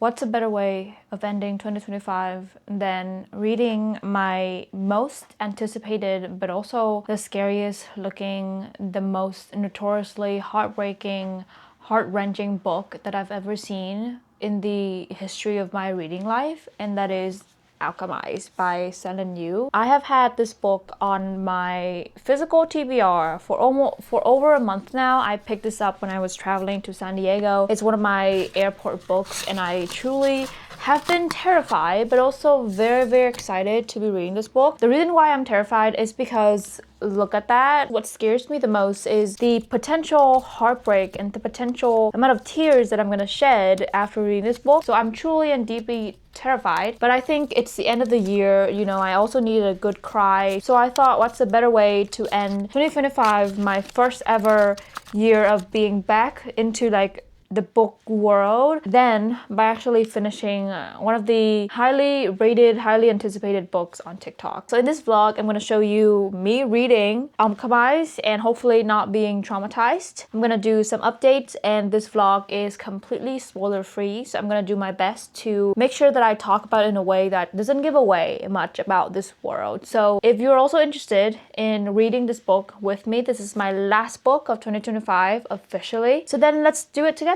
what's a better way of ending 2025 than reading my most anticipated, but also the scariest looking, the most notoriously heartbreaking, heart-wrenching book that I've ever seen in the history of my reading life, and that is Alchemized by SenLin Yu. I have had this book on my physical TBR for over a month now. I picked this up when I was traveling to San Diego. It's one of my airport books, and I truly have been terrified, but also very, very excited to be reading this book. The reason why I'm terrified is because look at that. What scares me the most is the potential heartbreak and the potential amount of tears that I'm gonna shed after reading this book. So I'm truly and deeply terrified, but I think it's the end of the year. You know, I also needed a good cry. So I thought, what's a better way to end 2025, my first ever year of being back into like the book world, than by actually finishing one of the highly rated, highly anticipated books on TikTok. So in this vlog, I'm going to show you me reading Alchemized and hopefully not being traumatized. I'm going to do some updates, and this vlog is completely spoiler free, so I'm going to do my best to make sure that I talk about it in a way that doesn't give away much about this world. So if you're also interested in reading this book with me, this is my last book of 2025 officially, so then let's do it together.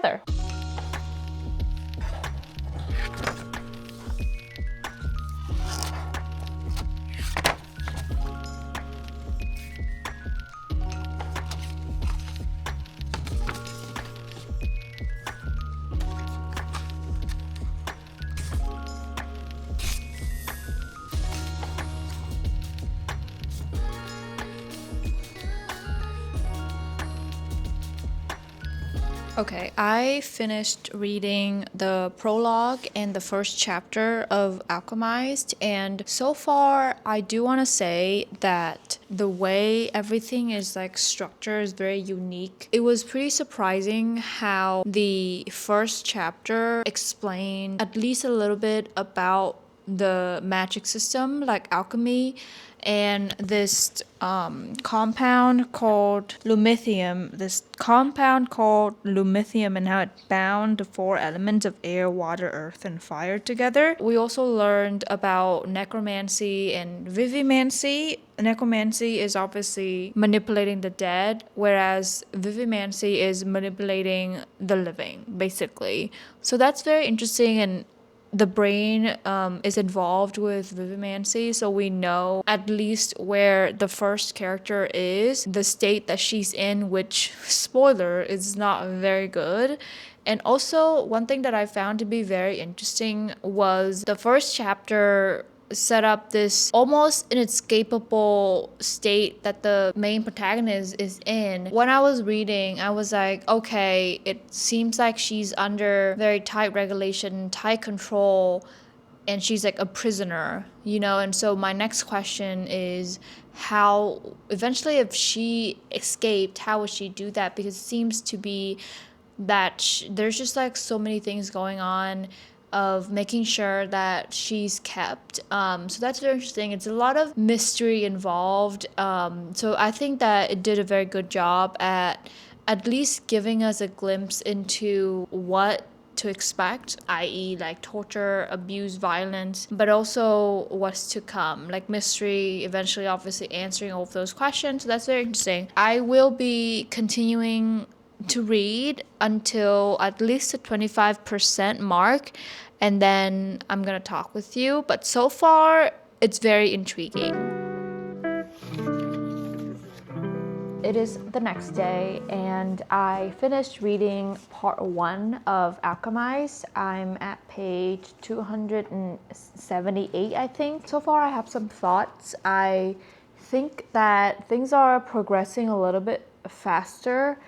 Okay, I finished reading the prologue and the first chapter of Alchemized, and so far I do want to say that the way everything is like structured is very unique. It was pretty surprising how the first chapter explained at least a little bit about the magic system, like alchemy, and this compound called lumithium, and how it bound the four elements of air, water, earth, and fire together. We also learned about necromancy and vivimancy. Necromancy is obviously manipulating the dead, whereas vivimancy is manipulating the living, basically. So that's very interesting, and the brain is involved with vivimancy, so we know at least where the first character is, the state that she's in, which, spoiler, is not very good. And also, one thing that I found to be very interesting was the first chapter set up this almost inescapable state that the main protagonist is in. When I was reading, I was like, okay, it seems like she's under very tight regulation, tight control, and she's like a prisoner, you know? And so my next question is, how eventually, if she escaped, how would she do that? Because it seems to be that there's just like so many things going on of making sure that she's kept. So that's very interesting. It's a lot of mystery involved. So I think that it did a very good job at least giving us a glimpse into what to expect, i.e. like torture, abuse, violence, but also what's to come, like mystery, eventually obviously answering all of those questions. So that's very interesting. I will be continuing to read until at least the 25% mark, and then I'm gonna talk with you. But so far, it's very intriguing. It is the next day, and I finished reading part 1 of Alchemized. I'm at page 278, I think. So far, I have some thoughts. I think that things are progressing a little bit faster.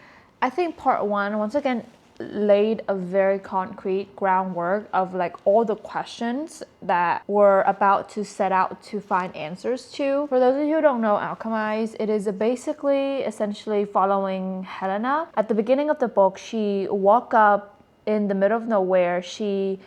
I think part 1, once again, laid a very concrete groundwork of like all the questions that we're about to set out to find answers to. For those of you who don't know Alchemized, it is basically essentially following Helena. At the beginning of the book, she woke up in the middle of nowhere. She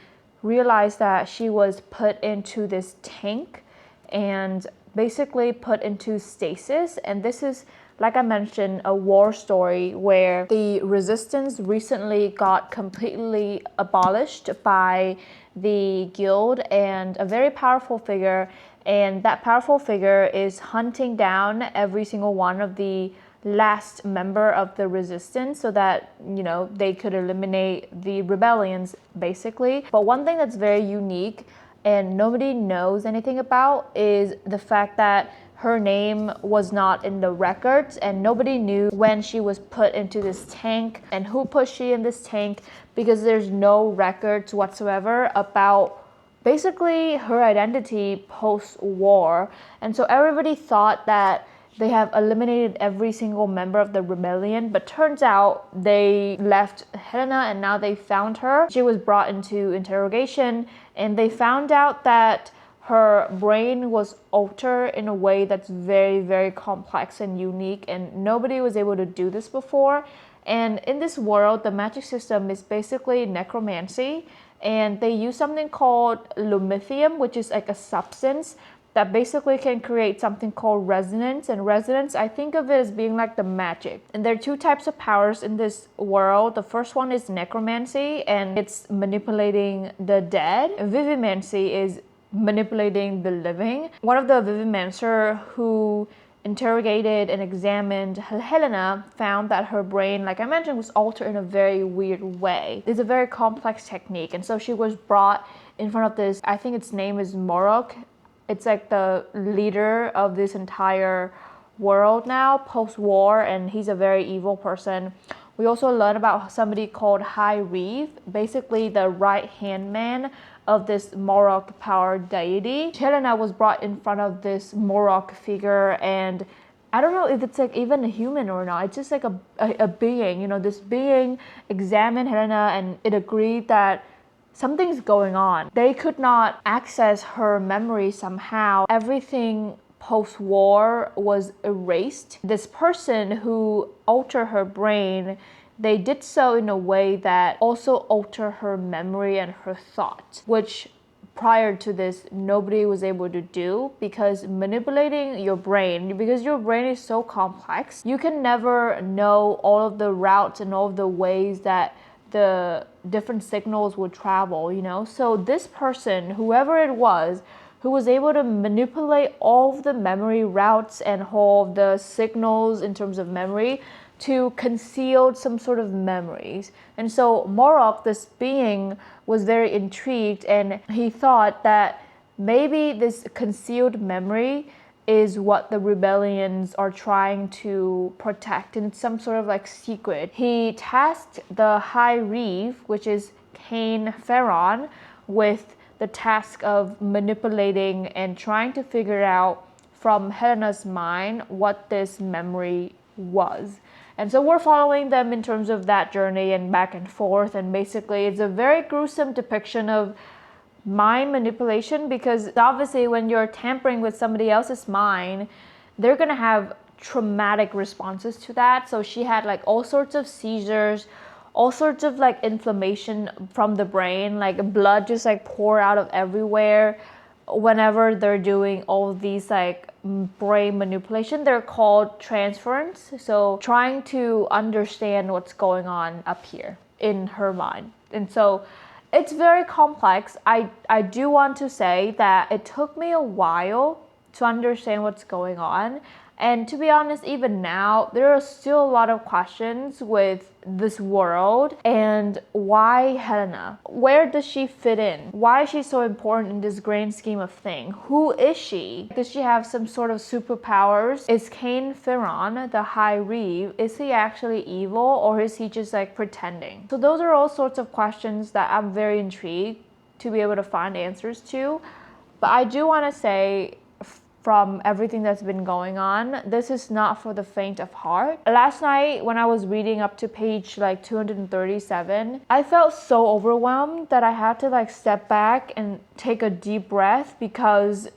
realized that she was put into this tank and basically put into stasis, and this is like I mentioned, a war story where the resistance recently got completely abolished by the guild and a very powerful figure. And that powerful figure is hunting down every single one of the last member of the resistance so that, you know, they could eliminate the rebellions, basically. But one thing that's very unique and nobody knows anything about is the fact that her name was not in the records and nobody knew when she was put into this tank and who put she in this tank, because there's no records whatsoever about basically her identity post-war. And so everybody thought that they have eliminated every single member of the rebellion, but turns out they left Helena and now they found her. She was brought into interrogation and they found out that her brain was altered in a way that's very, very complex and unique, and nobody was able to do this before. And in this world, the magic system is basically necromancy, and they use something called lumithium, which is like a substance that basically can create something called resonance. And resonance, I think of it as being like the magic. And there are two types of powers in this world. The first one is necromancy, and it's manipulating the dead. Vivimancy is manipulating the living. One of the Vivimancer who interrogated and examined Helena found that her brain, like I mentioned, was altered in a very weird way. It's a very complex technique, and so she was brought in front of this, I think its name is Morok. It's like the leader of this entire world now, post-war, and he's a very evil person. We also learn about somebody called High Reeve, basically the right-hand man of this Morok power deity. Helena was brought in front of this Morok figure, and I don't know if it's like even a human or not. It's just like a being, you know, this being examined Helena and it agreed that something's going on. They could not access her memory somehow. Everything post-war was erased. This person who altered her brain, they did so in a way that also altered her memory and her thought, which prior to this nobody was able to do, because manipulating your brain, because your brain is so complex, you can never know all of the routes and all of the ways that the different signals would travel, you know? So this person, whoever it was, who was able to manipulate all of the memory routes and all of the signals in terms of memory to conceal some sort of memories. And so Morok, this being, was very intrigued, and he thought that maybe this concealed memory is what the rebellions are trying to protect, and it's some sort of like secret. He tasked the High Reeve, which is Cain Ferron, with the task of manipulating and trying to figure out from Helena's mind what this memory was. And so we're following them in terms of that journey and back and forth, and basically it's a very gruesome depiction of mind manipulation, because obviously when you're tampering with somebody else's mind, they're gonna have traumatic responses to that. So she had like all sorts of seizures, all sorts of like inflammation from the brain, like blood just like pour out of everywhere whenever they're doing all of these like brain manipulation. They're called transference. So trying to understand what's going on up here in her mind. And so it's very complex. I do want to say that it took me a while to understand what's going on. And to be honest, even now, there are still a lot of questions with this world. And why Helena? Where does she fit in? Why is she so important in this grand scheme of things? Who is she? Does she have some sort of superpowers? Is Cain Ferron, the High Reeve, is he actually evil, or is he just like pretending? So those are all sorts of questions that I'm very intrigued to be able to find answers to. But I do want to say, from everything that's been going on, this is not for the faint of heart. Last night when I was reading up to page like 237, I felt so overwhelmed that I had to like step back and take a deep breath, because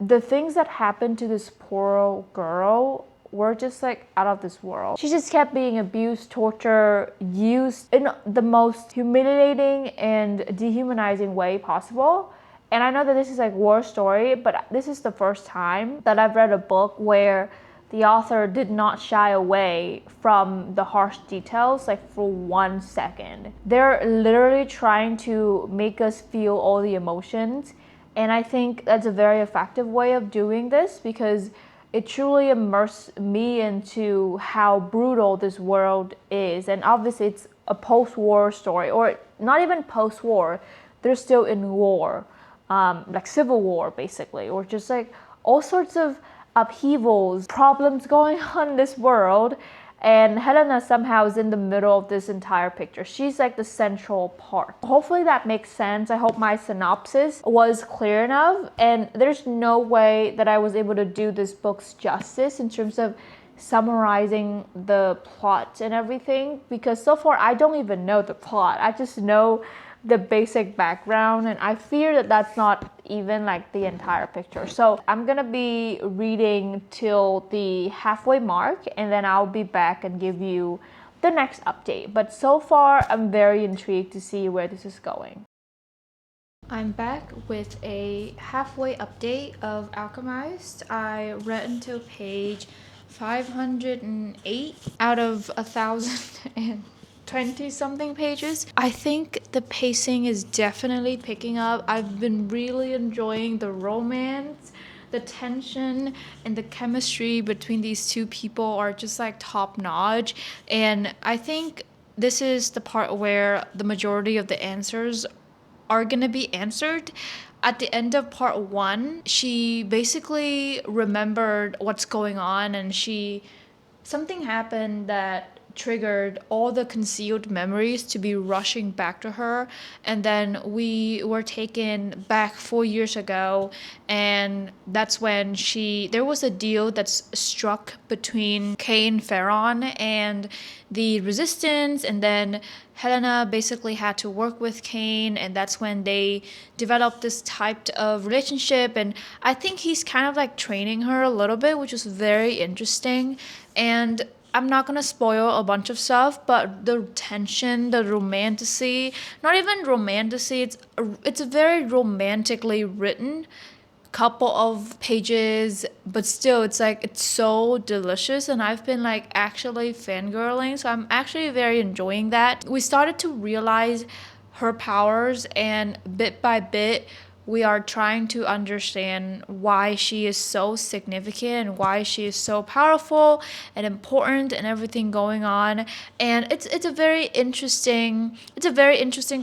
the things that happened to this poor girl were just like out of this world. She just kept being abused, tortured, used in the most humiliating and dehumanizing way possible. And I know that this is like war story, but this is the first time that I've read a book where the author did not shy away from the harsh details like for 1 second. They're literally trying to make us feel all the emotions, and I think that's a very effective way of doing this because it truly immersed me into how brutal this world is. And obviously it's a post-war story, or not even post-war, they're still in war, like civil war basically, or just like all sorts of upheavals, problems going on in this world. And Helena somehow is in the middle of this entire picture. She's like the central part. Hopefully that makes sense. I hope my synopsis was clear enough. And there's no way that I was able to do this book's justice in terms of summarizing the plot and everything, because so far I don't even know the plot. I just know the basic background, and I fear that that's not even like the entire picture. So I'm gonna be reading till the halfway mark, and then I'll be back and give you the next update. But so far I'm very intrigued to see where this is going. I'm back with a halfway update of Alchemized. I read until page 508 out of 1,020 something pages. I think the pacing is definitely picking up. I've been really enjoying the romance, the tension, and the chemistry between these two people are just like top notch. And I think this is the part where the majority of the answers are gonna be answered. At the end of part 1, she basically remembered what's going on, and something happened that triggered all the concealed memories to be rushing back to her. And then we were taken back 4 years ago, and that's when there was a deal that's struck between Cain Ferron and the resistance, and then Helena basically had to work with Cain, and that's when they developed this type of relationship. And I think he's kind of like training her a little bit, which is very interesting. And I'm not gonna spoil a bunch of stuff, but the tension, the romanticy, not even romanticy, it's a very romantically written couple of pages, but still it's like it's so delicious, and I've been like actually fangirling, so I'm actually very enjoying that. We started to realize her powers, and bit by bit we are trying to understand why she is so significant and why she is so powerful and important and everything going on. And it's a very interesting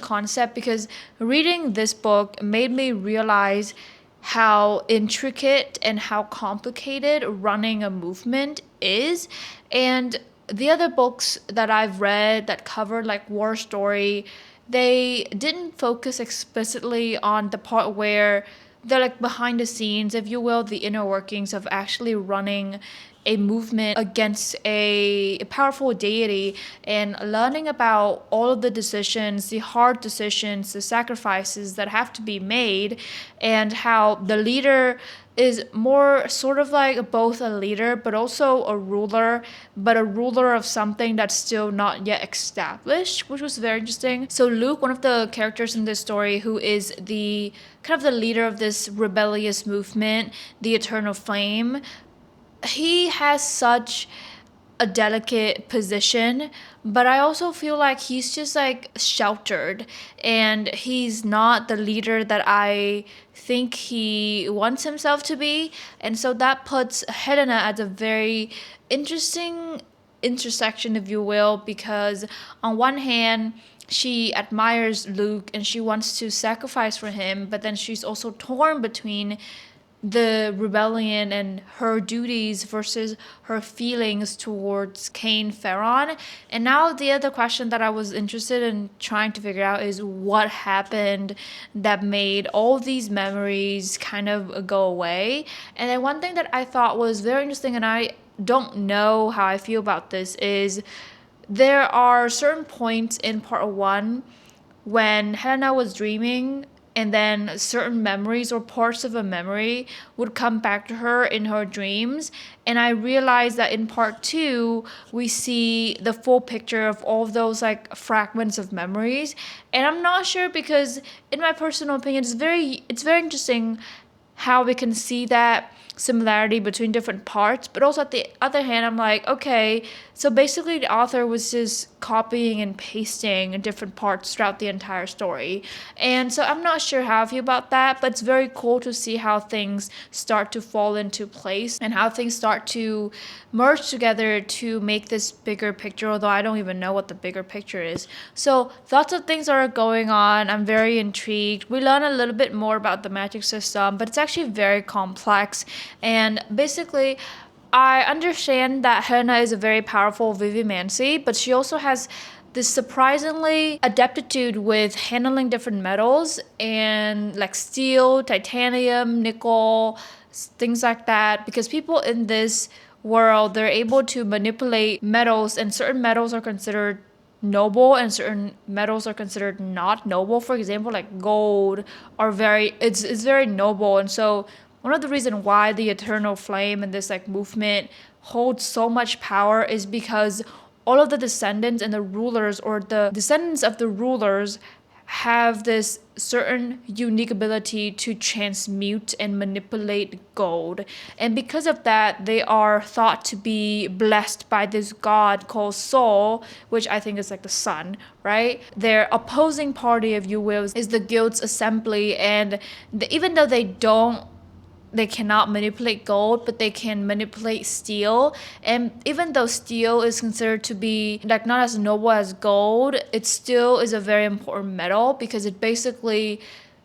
concept, because reading this book made me realize how intricate and how complicated running a movement is. And the other books that I've read that covered like war story, they didn't focus explicitly on the part where they're like behind the scenes, if you will, the inner workings of actually running a movement against a powerful deity, and learning about all of the decisions, the hard decisions, the sacrifices that have to be made, and how the leader is more sort of like both a leader but also a ruler, but a ruler of something that's still not yet established, which was very interesting. So Luke, one of the characters in this story, who is the kind of the leader of this rebellious movement, the Eternal Flame, he has such a delicate position, but I also feel like he's just like sheltered, and he's not the leader that I think he wants himself to be. And so that puts Helena at a very interesting intersection, if you will, because on one hand she admires Luke and she wants to sacrifice for him, but then she's also torn between the rebellion and her duties versus her feelings towards Cain Ferron. And now the other question that I was interested in trying to figure out is what happened that made all these memories kind of go away. And then one thing that I thought was very interesting, and I don't know how I feel about this, is there are certain points in part 1 when Helena was dreaming, and then certain memories or parts of a memory would come back to her in her dreams. And I realized that in part 2, we see the full picture of all of those like fragments of memories. And I'm not sure, because in my personal opinion, it's very interesting how we can see that similarity between different parts, but also at the other hand, I'm like, okay, so basically the author was just copying and pasting different parts throughout the entire story. And so I'm not sure how I feel about that, but it's very cool to see how things start to fall into place and how things start to merge together to make this bigger picture, although I don't even know what the bigger picture is. So lots of things are going on. I'm very intrigued. We learn a little bit more about the magic system, but it's actually very complex. And basically, I understand that Helena is a very powerful vivimancy, but she also has this surprisingly adaptitude with handling different metals and like steel, titanium, nickel, things like that, because people in this world, they're able to manipulate metals, and certain metals are considered noble and certain metals are considered not noble. For example, like gold are it's very noble. And so one of the reasons why the eternal flame and this like movement holds so much power is because all of the descendants and the rulers, or the descendants of the rulers, have this certain unique ability to transmute and manipulate gold. And because of that, they are thought to be blessed by this god called Sol, which I think is like the sun, right? Their opposing party, if you will, is the guild's assembly. And even though they cannot manipulate gold, but they can manipulate steel. And even though steel is considered to be like not as noble as gold, it still is a very important metal because it basically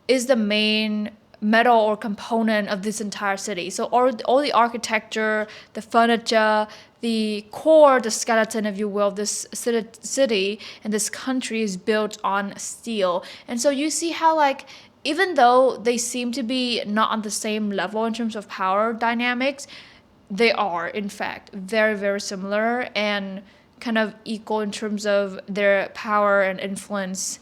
is the main metal or component of this entire city. So all the architecture, the furniture, the core, the skeleton, if you will, of this city and this country is built on steel. And so you see how like even though they seem to be not on the same level in terms of power dynamics, they are, in fact, very, very similar and kind of equal in terms of their power and influence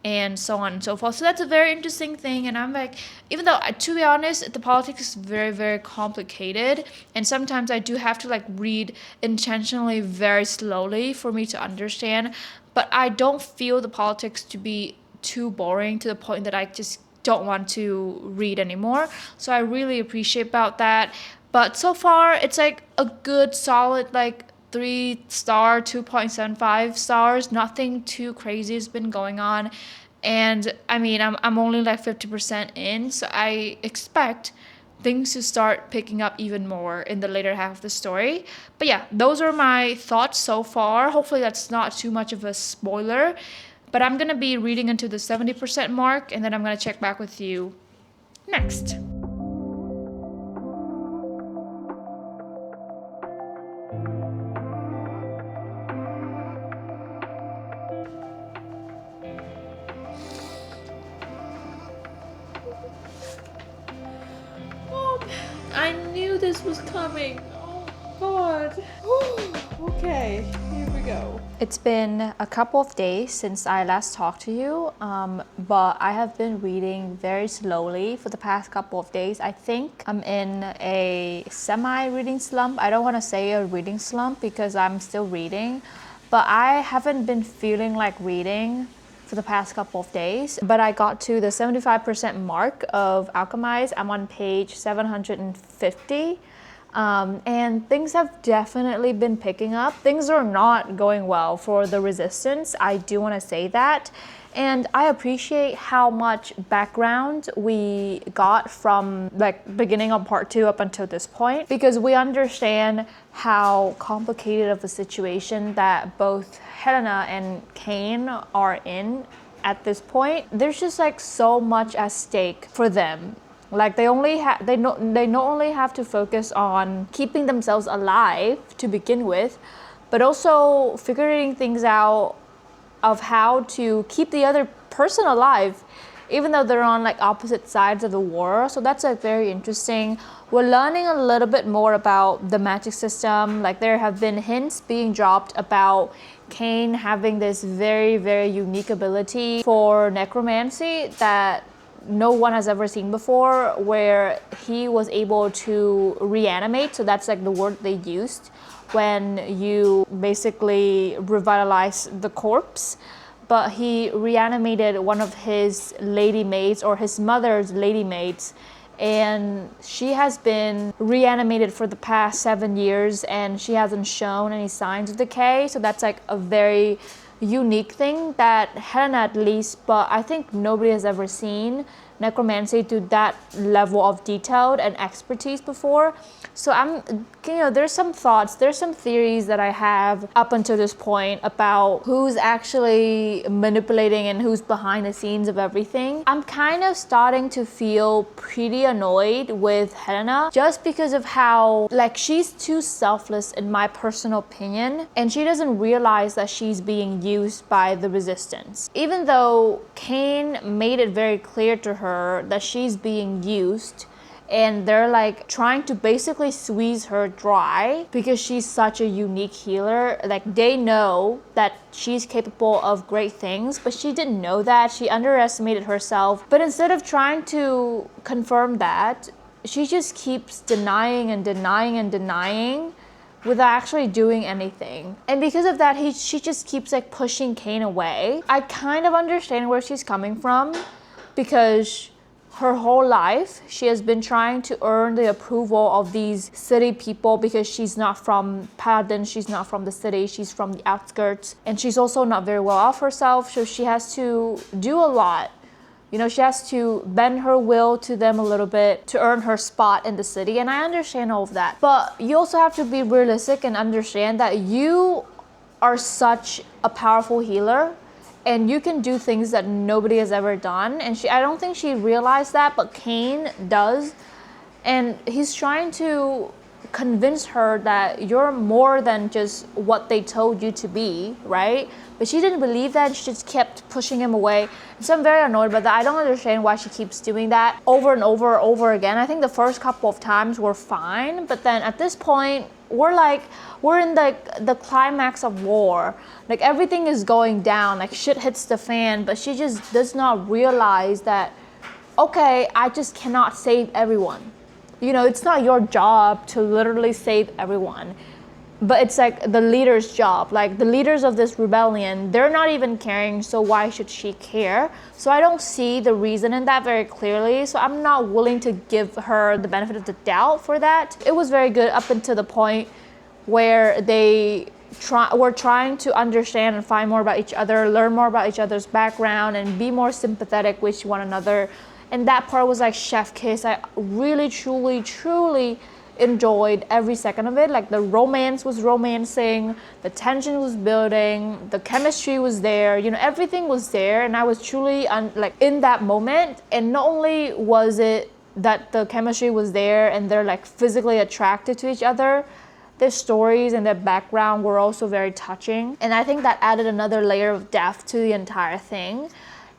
and so on and so forth. So that's a very interesting thing. And I'm like, even though, to be honest, the politics is very, very complicated. And sometimes I do have to like read intentionally very slowly for me to understand. But I don't feel the politics to be too boring to the point that I just don't want to read anymore. So I really appreciate about that. But so far it's like a good solid like 3-star, 2.75 stars. Nothing too crazy has been going on. And I mean, I'm only like 50% in, so I expect things to start picking up even more in the later half of the story. But yeah, those are my thoughts so far. Hopefully that's not too much of a spoiler. But I'm going to be reading into the 70% mark, and then I'm going to check back with you next. I knew this was coming. Oh, God. Okay, here we go. It's been a couple of days since I last talked to you, but I have been reading very slowly for the past couple of days. I think I'm in a semi-reading slump. I don't want to say a reading slump because I'm still reading, but I haven't been feeling like reading for the past couple of days. But I got to the 75% mark of Alchemized. I'm on page 750. And things have definitely been picking up. Things are not going well for the resistance. I do want to say that. And I appreciate how much background we got from like beginning of part 2 up until this point, because we understand how complicated of a situation that both Helena and Cain are in at this point. There's just like so much at stake for them. Like they not only have to focus on keeping themselves alive to begin with, but also figuring things out of how to keep the other person alive, even though they're on like opposite sides of the war. So that's like very interesting. We're learning a little bit more about the magic system. Like there have been hints being dropped about Cain having this very, very unique ability for necromancy that no one has ever seen before, where he was able to reanimate. So that's like the word they used when you basically revitalize the corpse. But he reanimated one of his lady maids, or his mother's lady maids, and she has been reanimated for the past 7 years and she hasn't shown any signs of decay. So that's like a very unique thing that Helena at least, but I think nobody has ever seen necromancy to that level of detail and expertise before. So there's some thoughts, there's some theories that I have up until this point about who's actually manipulating and who's behind the scenes of everything. I'm kind of starting to feel pretty annoyed with Helena just because of how, like, she's too selfless in my personal opinion, and she doesn't realize that she's being used by the resistance. Even though Cain made it very clear to her that she's being used, and they're like trying to basically squeeze her dry because she's such a unique healer. Like, they know that she's capable of great things, but she didn't know that. She underestimated herself. But instead of trying to confirm that, she just keeps denying and denying and denying without actually doing anything. And because of that, she just keeps like pushing Cain away. I kind of understand where she's coming from, because her whole life she has been trying to earn the approval of these city people, because she's not from Paladin, she's not from the city, she's from the outskirts, and she's also not very well off herself, so she has to do a lot. She has to bend her will to them a little bit to earn her spot in the city, and I understand all of that. But you also have to be realistic and understand that you are such a powerful healer, and you can do things that nobody has ever done. And I don't think she realized that, but Cain does. And he's trying to convince her that you're more than just what they told you to be, right? But she didn't believe that. She just kept pushing him away. So I'm very annoyed by that. I don't understand why she keeps doing that over and over again. I think the first couple of times were fine, but then at this point, we're in the climax of war. Like, everything is going down, like shit hits the fan, but she just does not realize that, okay, I just cannot save everyone. It's not your job to literally save everyone, but it's like the leader's job. Like, the leaders of this rebellion, they're not even caring, so why should she care? So I don't see the reason in that very clearly, so I'm not willing to give her the benefit of the doubt for that. It was very good up until the point where they were trying to understand and find more about each other, learn more about each other's background, and be more sympathetic with one another. And that part was like chef kiss. I really, truly enjoyed every second of it. Like, the romance was romancing, the tension was building, the chemistry was there, everything was there, and I was truly in that moment. And not only was it that the chemistry was there and they're like physically attracted to each other, their stories and their background were also very touching, and I think that added another layer of depth to the entire thing.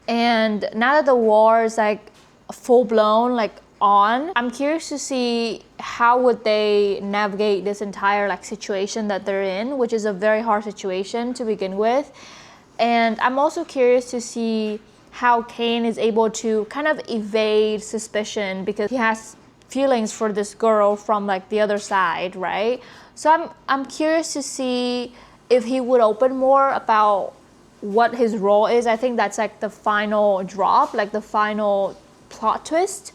And now that the war is like full blown, like on, I'm curious to see how would they navigate this entire like situation that they're in, which is a very hard situation to begin with. And I'm also curious to see how Cain is able to kind of evade suspicion, because he has feelings for this girl from like the other side, right? So I'm curious to see if he would open more about what his role is. I think that's like the final drop, like the final plot twist.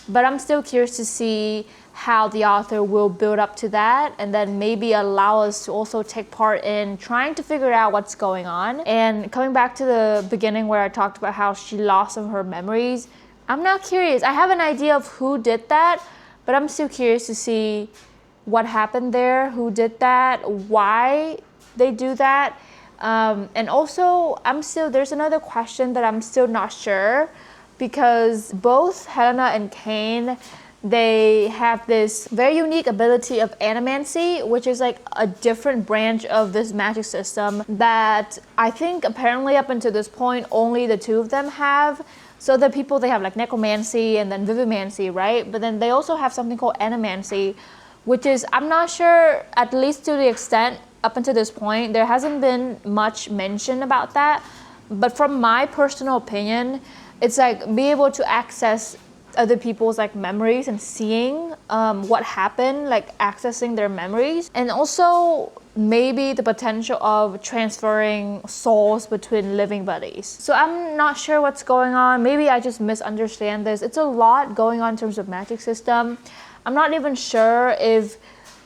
But I'm still curious to see how the author will build up to that, and then maybe allow us to also take part in trying to figure out what's going on. And coming back to the beginning where I talked about how she lost some of her memories, I'm now curious. I have an idea of who did that, but I'm still curious to see what happened there, who did that, why they do that. And also, there's another question that I'm still not sure, because both Helena and Cain, they have this very unique ability of animancy, which is like a different branch of this magic system that I think apparently up until this point only the two of them have. So the people, they have like necromancy and then vivimancy, right? But then they also have something called animancy, which is, I'm not sure, at least to the extent up until this point, there hasn't been much mention about that. But from my personal opinion, it's like be able to access other people's like memories and seeing what happened, like accessing their memories. And also maybe the potential of transferring souls between living bodies. So I'm not sure what's going on. Maybe I just misunderstand this. It's a lot going on in terms of magic system. I'm not even sure if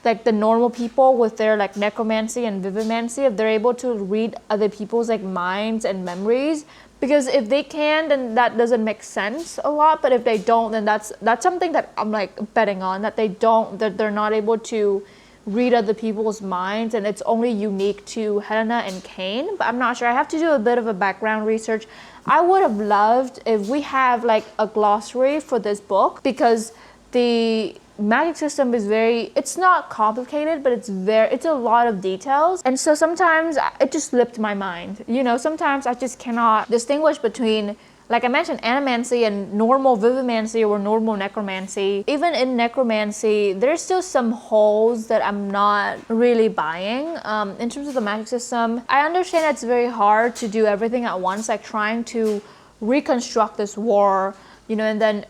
like the normal people with their like necromancy and vivimancy, if they're able to read other people's like minds and memories. Because if they can, then that doesn't make sense a lot. But if they don't, then that's something that I'm like betting on, that they don't, that they're not able to read other people's minds, and it's only unique to Helena and Cain. But I'm not sure. I have to do a bit of a background research. I would have loved if we have like a glossary for this book, because the magic system is it's not complicated, but it's a lot of details. And so sometimes it just slipped my mind. You know, sometimes I just cannot distinguish between, like I mentioned, animancy and normal vivimancy or normal necromancy. Even in necromancy, there's still some holes that I'm not really buying. In terms of the magic system, I understand it's very hard to do everything at once, like trying to reconstruct this war, you know, and then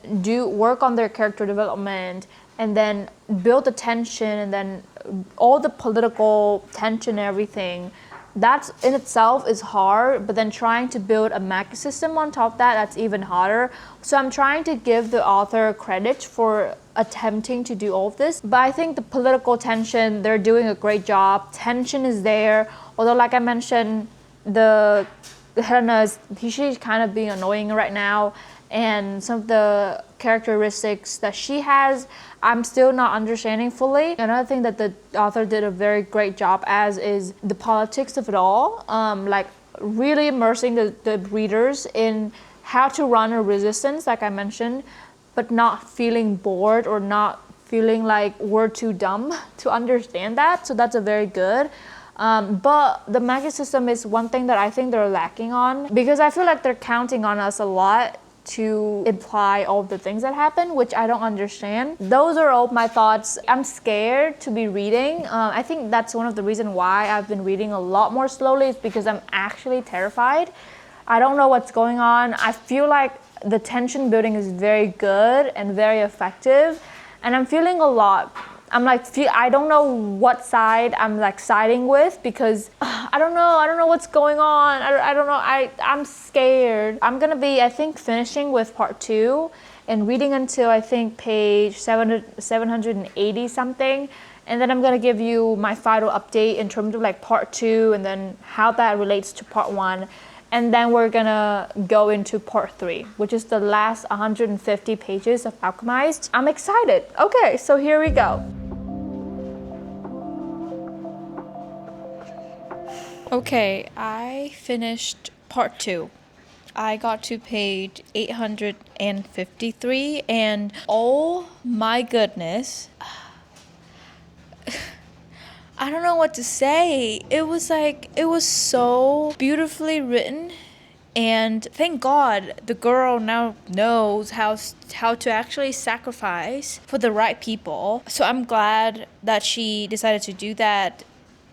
work on their character development, and then build the tension, and then all the political tension and everything. That in itself is hard, but then trying to build a magic system on top of that, that's even harder. So I'm trying to give the author credit for attempting to do all of this. But I think the political tension, they're doing a great job. Tension is there. Although, like I mentioned, the Helena, she's kind of being annoying right now. And some of the characteristics that she has, I'm still not understanding fully. Another thing that the author did a very great job as is the politics of it all, like really immersing the readers in how to run a resistance, like I mentioned, but not feeling bored or not feeling like we're too dumb to understand that. So that's a very good. But the magic system is one thing that I think they're lacking on, because I feel like they're counting on us a lot to imply all the things that happen, which I don't understand. Those are all my thoughts. I'm scared to be reading. I think that's one of the reasons why I've been reading a lot more slowly, is because I'm actually terrified. I don't know what's going on. I feel like the tension building is very good and very effective, and I'm feeling a lot. I don't know what side I'm like siding with, because I don't know what's going on. I don't know. I'm scared. I'm gonna be, I think, finishing with part 2 and reading until I think page 780 something. And then I'm gonna give you my final update in terms of like part 2 and then how that relates to part 1. And then we're gonna go into part 3, which is the last 150 pages of Alchemized. I'm excited. Okay, so here we go. Okay, I finished part 2. I got to page 853, and oh my goodness, I don't know what to say. It was so beautifully written, and thank God the girl now knows how to actually sacrifice for the right people. So I'm glad that she decided to do that.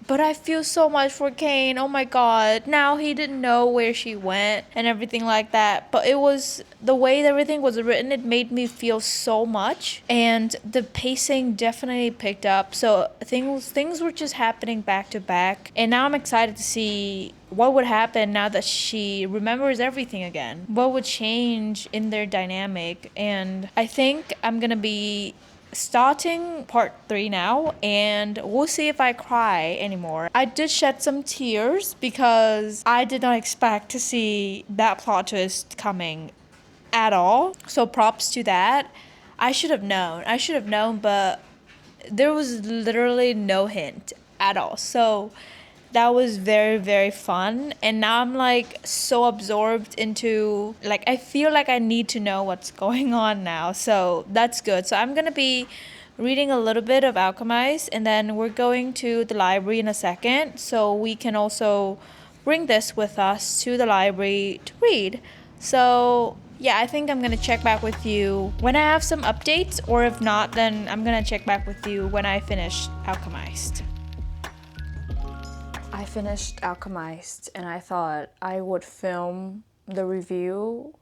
But I feel so much for Cain. Oh my God. Now he didn't know where she went and everything like that. But it was the way that everything was written, it made me feel so much. And the pacing definitely picked up. So things were just happening back to back. And now I'm excited to see what would happen now that she remembers everything again. What would change in their dynamic. And I think I'm gonna be starting part 3 now, and we'll see if I cry anymore. I did shed some tears because I did not expect to see that plot twist coming at all. So props to that. I should have known, but there was literally no hint at all. So that was very, very fun. And now I'm like so absorbed into, like, I feel like I need to know what's going on now. So that's good. So I'm gonna be reading a little bit of Alchemized, and then we're going to the library in a second, so we can also bring this with us to the library to read. So yeah, I think I'm gonna check back with you when I have some updates, or if not, then I'm gonna check back with you when I finish Alchemized. I finished Alchemized, and I thought I would film the review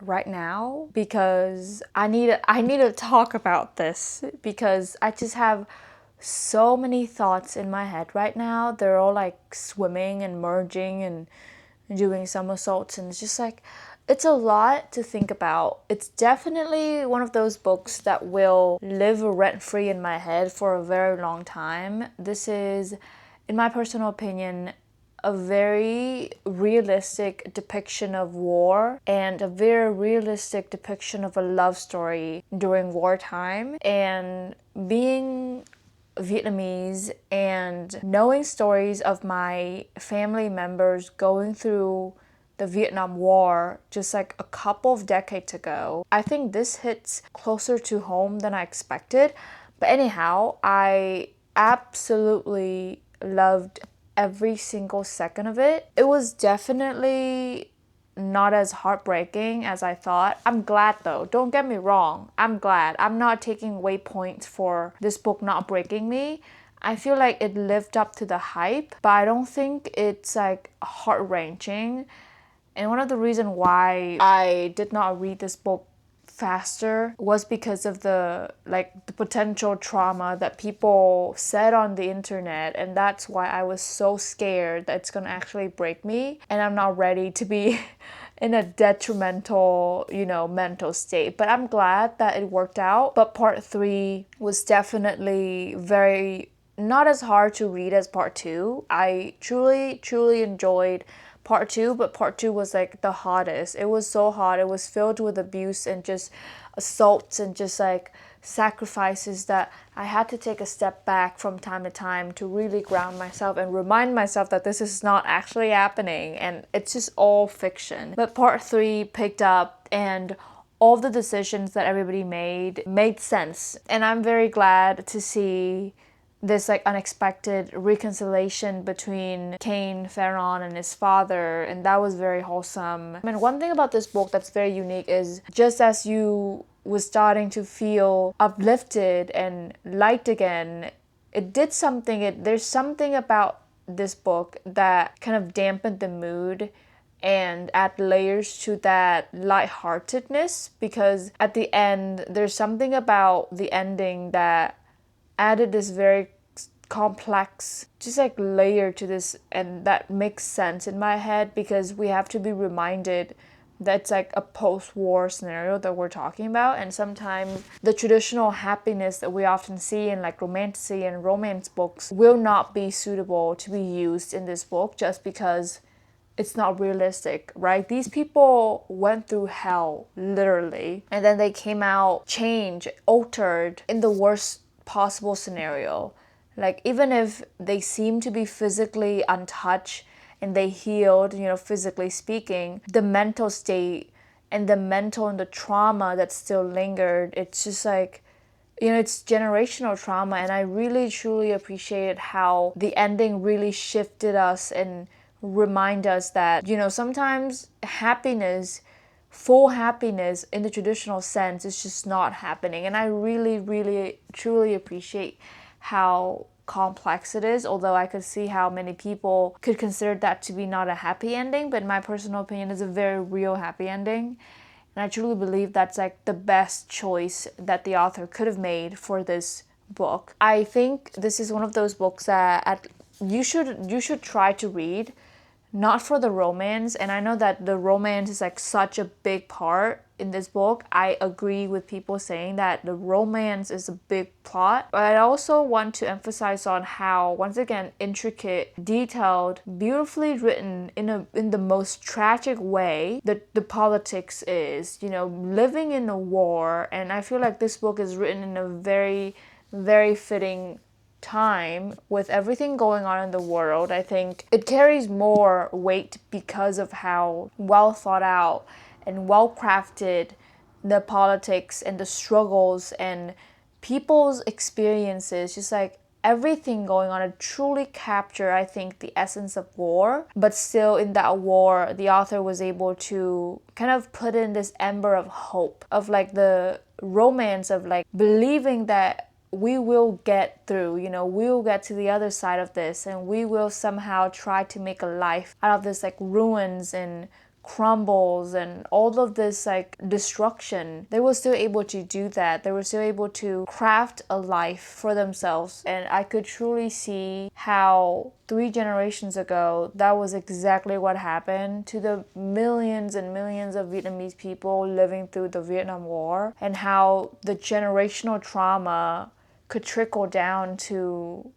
right now because I need to talk about this, because I just have so many thoughts in my head right now. They're all like swimming and merging and doing somersaults, and it's just like, it's a lot to think about. It's definitely one of those books that will live rent free in my head for a very long time. This is, in my personal opinion, a very realistic depiction of war and a very realistic depiction of a love story during wartime. And being Vietnamese and knowing stories of my family members going through the Vietnam War just like a couple of decades ago, I think this hits closer to home than I expected. But anyhow, I absolutely loved every single second of it. It was definitely not as heartbreaking as I thought. I'm glad though, don't get me wrong. I'm glad. I'm not taking away points for this book not breaking me. I feel like it lived up to the hype, but I don't think it's like heart-wrenching. And one of the reasons why I did not read this book faster was because of the potential trauma that people said on the internet, and that's why I was so scared that it's gonna actually break me and I'm not ready to be in a detrimental, mental state. But I'm glad that it worked out. But part 3 was definitely very not as hard to read as part 2. I truly enjoyed part 2, but part 2 was like the hottest. It was so hot. It was filled with abuse and just assaults and just like sacrifices that I had to take a step back from time to time to really ground myself and remind myself that this is not actually happening and it's just all fiction. But part 3 picked up, and all the decisions that everybody made sense. And I'm very glad to see this like unexpected reconciliation between Cain Ferron and his father, and that was very wholesome. I mean, one thing about this book that's very unique is just as you was starting to feel uplifted and light again, it did something. There's something about this book that kind of dampened the mood and add layers to that lightheartedness, because at the end there's something about the ending that added this very complex just like layer to this, and that makes sense in my head because we have to be reminded that it's like a post-war scenario that we're talking about, and sometimes the traditional happiness that we often see in like romantasy and romance books will not be suitable to be used in this book just because it's not realistic, right? These people went through hell, literally, and then they came out changed, altered in the worst possible scenario. Like, even if they seem to be physically untouched and they healed, physically speaking, the mental state and the trauma that still lingered, it's just like, it's generational trauma. And I really truly appreciated how the ending really shifted us and remind us that, sometimes full happiness in the traditional sense is just not happening. And I really truly appreciate how complex it is, although I could see how many people could consider that to be not a happy ending, but in my personal opinion it's a very real happy ending. And I truly believe that's like the best choice that the author could have made for this book. I think this is one of those books that you should try to read, not for the romance. And I know that the romance is like such a big part in this book. I agree with people saying that the romance is a big plot, but I also want to emphasize on how, once again, intricate, detailed, beautifully written in the most tragic way that the politics is, living in a war. And I feel like this book is written in a very, very fitting time with everything going on in the world. I think it carries more weight because of how well thought out and well crafted the politics and the struggles and people's experiences, just like everything going on, it truly capture, I think, the essence of war. But still, in that war, the author was able to kind of put in this ember of hope, of like the romance of like believing that we will get through, we will get to the other side of this, and we will somehow try to make a life out of this like ruins and crumbles and all of this like destruction, they were still able to do that. They were still able to craft a life for themselves. And I could truly see how 3 generations ago, that was exactly what happened to the millions and millions of Vietnamese people living through the Vietnam War, and how the generational trauma could trickle down to,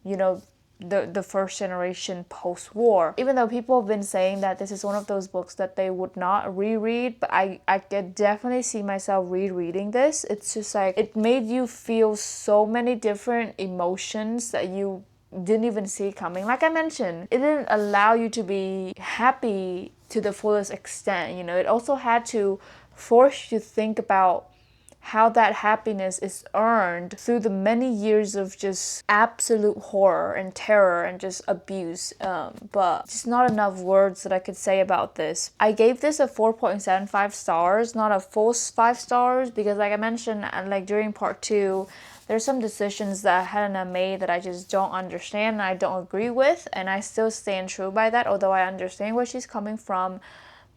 the first generation post-war. Even though people have been saying that this is one of those books that they would not reread, but I could definitely see myself rereading this. It's just like, it made you feel so many different emotions that you didn't even see coming. Like I mentioned, it didn't allow you to be happy to the fullest extent. It also had to force you to think about how that happiness is earned through the many years of just absolute horror and terror and just abuse. But just not enough words that I could say about this. I gave this a 4.75 stars, not a full 5 stars, because like I mentioned, like during part 2, there's some decisions that Helena made that I just don't understand and I don't agree with, and I still stand true by that, although I understand where she's coming from.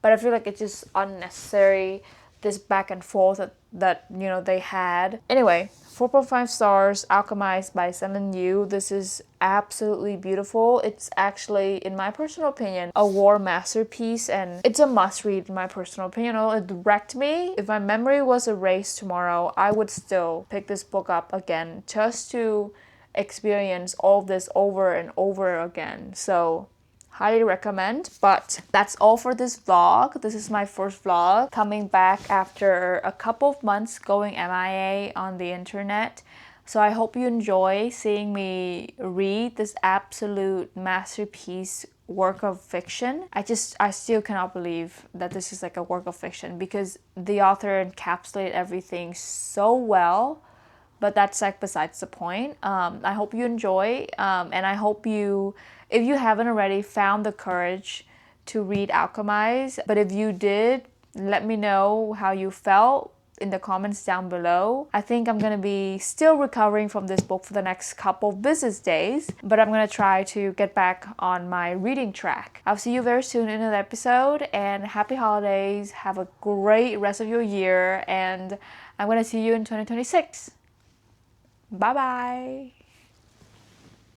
But I feel like it's just unnecessary, this back and forth that they had. Anyway, 4.5 stars, Alchemized by SenLin Yu. This is absolutely beautiful. It's actually, in my personal opinion, a war masterpiece, and it's a must-read in my personal opinion. It wrecked me. If my memory was erased tomorrow, I would still pick this book up again just to experience all this over and over again. So highly recommend. But that's all for this vlog. This is my first vlog coming back after a couple of months going MIA on the internet. So I hope you enjoy seeing me read this absolute masterpiece work of fiction. I still cannot believe that this is like a work of fiction, because the author encapsulated everything so well. But that's like besides the point. I hope you enjoy, and I hope you, if you haven't already, found the courage to read Alchemized. But if you did, let me know how you felt in the comments down below. I think I'm gonna be still recovering from this book for the next couple of business days, but I'm gonna try to get back on my reading track. I'll see you very soon in another episode, and happy holidays. Have a great rest of your year, and I'm gonna see you in 2026. Bye bye.